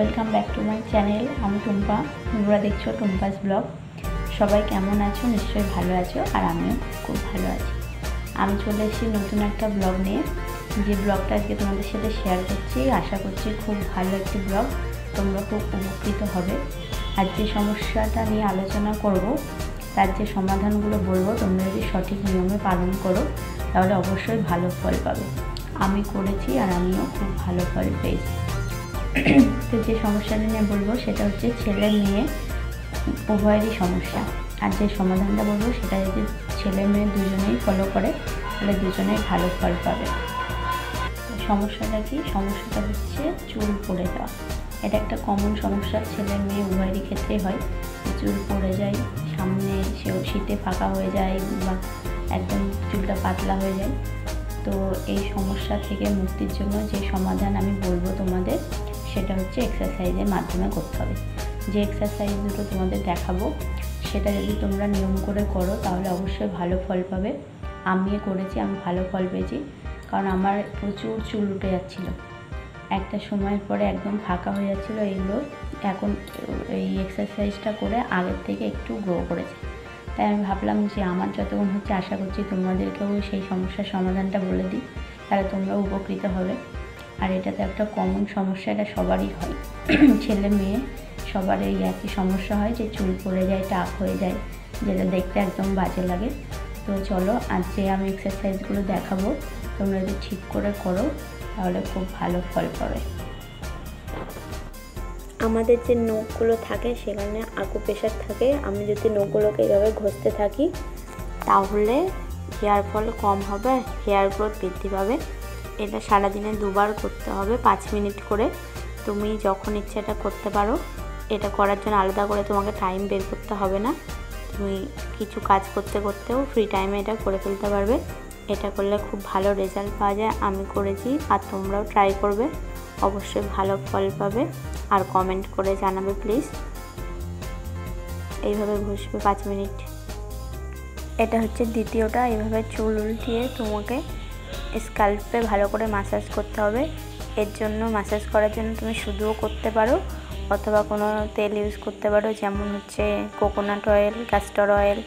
Welcome back to my channel. আমি টুম্পা, তোমরা দেখছো টুম্পাস ব্লগ। সবাই কেমন আছো? নিশ্চয়ই ভালো আছো, আর আমিও খুব ভালো আছি। আমি চলে এসেছি নতুন একটা ব্লগ নিয়ে, যে ব্লগটা আজকে তোমাদের সাথে শেয়ার করছি। আশা করছি খুব ভালো একটি ব্লগ, তোমরা খুব উপকৃত হবে। আর যে সমস্যাটা নিয়ে আলোচনা করব, তার যে সমাধানগুলো বলবো, তোমরা যদি সঠিক নিয়মে পালন করো তাহলে অবশ্যই ভালো ফল পাবে। আমি করেছি আর আমিও খুব ভালো ফল পেয়েছি। তো যে সমস্যাটা নিয়ে বলবো সেটা হচ্ছে ছেলে মেয়ে উভয়েরই সমস্যা। আর যে সমাধানটা বলবো সেটা যদি ছেলে মেয়ে দুজনেই ফলো করে তাহলে দুজনেই ভালো ফল পাবে। সমস্যাটা কি? সমস্যাটা হচ্ছে চুল পড়ে যাওয়া। এটা একটা কমন সমস্যা, ছেলে মেয়ে উভয়েরই ক্ষেত্রেই হয়। চুল পড়ে যায়, সামনে শীতে ফাঁকা হয়ে যায় বা একদম চুলটা পাতলা হয়ে যায়। তো এই সমস্যা থেকে মুক্তির জন্য যে সমাধান আমি বলবো তোমাদের, সেটা হচ্ছে এক্সারসাইজের মাধ্যমে করতে হবে। যে এক্সারসাইজ দুটো তোমাদের দেখাবো সেটা যদি তোমরা নিয়ম করে করো তাহলে অবশ্যই ভালো ফল পাবে। আমি করেছি, আমি ভালো ফল পেয়েছি, কারণ আমার প্রচুর চুল উঠে যাচ্ছিলো, একটা সময়ের পরে একদম ফাঁকা হয়ে যাচ্ছিলো। এগুলো এখন এই এক্সারসাইজটা করে আগের থেকে একটু গ্রো করেছে। তাই আমি ভাবলাম যে আমার যতক্ষণ হচ্ছে, আশা করছি তোমাদেরকেও সেই সমস্যার সমাধানটা বলে দিই, তাহলে তোমরাও উপকৃত হবে। আর এটা তো একটা কমন সমস্যা, এটা সবারই হয়, ছেলে মেয়ে সবার এই একই সমস্যা হয়, যে চুল পড়ে যায়, টাক হয়ে যায়, যেটা দেখতে একদম বাজে লাগে। তো চলো, আজ যে আমি এক্সারসাইজগুলো দেখাবো তোমরা যদি ঠিক করে করো তাহলে খুব ভালো ফল পাবে। আমাদের যে নখগুলো থাকে সেখানে আকুপ্রেশার থাকে। আমি যদি নখগুলোকে এইভাবে ঘষতে থাকি তাহলে হেয়ার ফল কম হবে, হেয়ার গ্রোথ বৃদ্ধি পাবে। এটা সারাদিনে দুবার করতে হবে, 5 মিনিট করে। তুমি যখন ইচ্ছে এটা করতে পারো। এটা করার জন্য আলাদা করে তোমাকে টাইম বের করতে হবে না, তুমি কিছু কাজ করতে করতেও ফ্রি টাইমে এটা করে ফেলতে পারবে। এটা করলে খুব ভালো রেজাল্ট পাওয়া যায়। আমি করেছি, আর তোমরাও ট্রাই করবে, অবশ্যই ভালো ফল পাবে। আর কমেন্ট করে জানাবে প্লিজ। এইভাবে ঘষবে 5 মিনিট। এটা হচ্ছে দ্বিতীয়টা। এইভাবে চুল উল্টিয়ে তোমাকে স্ক্যাল্পে ভালো করে মাসাজ করতে হবে। এর জন্য মাসাজ করার জন্য তুমি শুধুও করতে পারো, অথবা কোনো তেল ইউজ করতে পারো, যেমন হচ্ছে coconut oil, castor oil,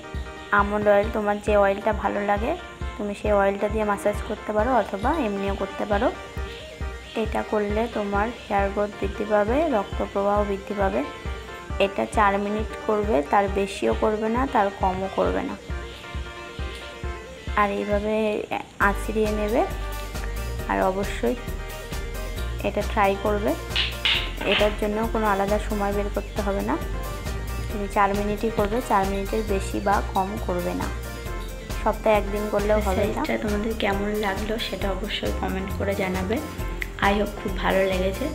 almond oil. তোমার যে অয়েলটা ভালো লাগে তুমি সেই অয়েলটা দিয়ে মাসাজ করতে পারো, অথবা এমনিও করতে পারো। এটা করলে তোমার হেয়ার গ্রোথ বৃদ্ধি পাবে, রক্ত প্রবাহ বৃদ্ধি পাবে। এটা 4 মিনিট করবে, তার বেশিও করবে না, তার কমও করবে না। আর এইভাবে আঁচড়িয়ে নেবে, আর অবশ্যই এটা ট্রাই করবে। এটার জন্য কোনো আলাদা সময় বের করতে হবে না, তুমি 4 মিনিটই করবে, 4 মিনিটের বেশি বা কম করবে না। সপ্তাহে একদিন করলেও হবে। এটা তোমাদের কেমন লাগলো সেটা অবশ্যই কমেন্ট করে জানাবে। আই হোপ খুব ভালো লেগেছে,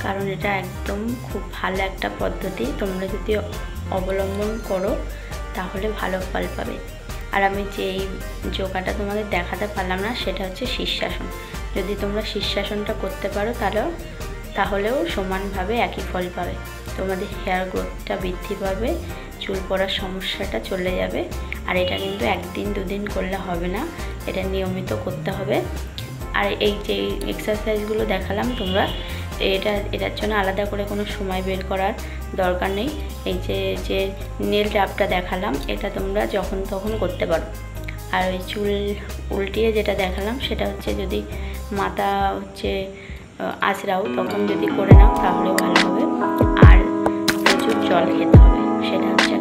কারণ এটা একদম খুব ভালো একটা পদ্ধতি। তোমরা যদি অবলম্বন করো তাহলে ভালো ফল পাবে। আর আমি যেই যোগাটা তোমাদের দেখাতে পারলাম না সেটা হচ্ছে শীর্ষাসন। যদি তোমরা শীর্ষাসনটা করতে পারো তাহলেও সমানভাবে একই ফল পাবে। তোমাদের হেয়ার গ্রোথটা বৃদ্ধি পাবে, চুল পড়ার সমস্যাটা চলে যাবে। আর এটা কিন্তু 1 দিন 2 দিন করলে হবে না, এটা নিয়মিত করতে হবে। আর এই যে এক্সারসাইজগুলো দেখালাম তোমরা, এটার জন্য আলাদা করে কোনো সময় বের করার দরকার নেই। এই যে নেল টাপটা দেখালাম, এটা তোমরা যখন তখন করতে পারো। আর ওই চুল উল্টিয়ে যেটা দেখালাম সেটা হচ্ছে যদি মাথা হচ্ছে আঁচড়াও তখন যদি করে নাও তাহলে ভালো হবে। আর প্রচুর জল খেতে হবে, সেটা হচ্ছে